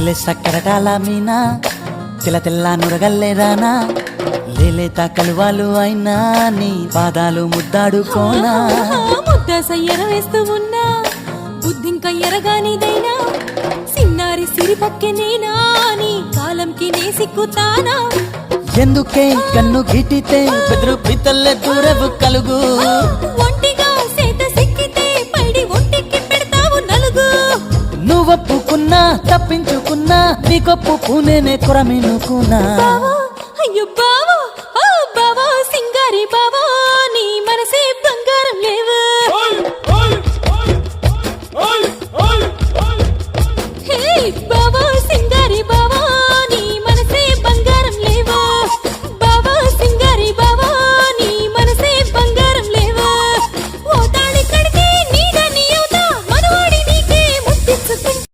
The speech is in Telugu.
లేలే సక్కరటాల మీనా తెల్ల తెల్ల నురగల్లేదానా లేలేత కలువాలు అయినా నీ పాదాలు ముద్దాడుకోనా ముద్ద సయ్యర వేస్తూ ఉన్నా బుద్ధింక ఎరగానిదైనా సిన్నారి సిరిపక్కె నేనా నీ కాలంకి నే సిక్కుతానా ఎందుకే కన్ను గిటితే బెదురు పితల్లె దూరవు కలుగు ఒంటిగా సేత సిక్కితే పైడి ఒంటికి పెడతావు నలుగు నువ్వొప్పుకున్నా తప్పించుకున్నా నీకొప్పుకునేనే కొరమినుకున్నా బావా అయ్యో బావా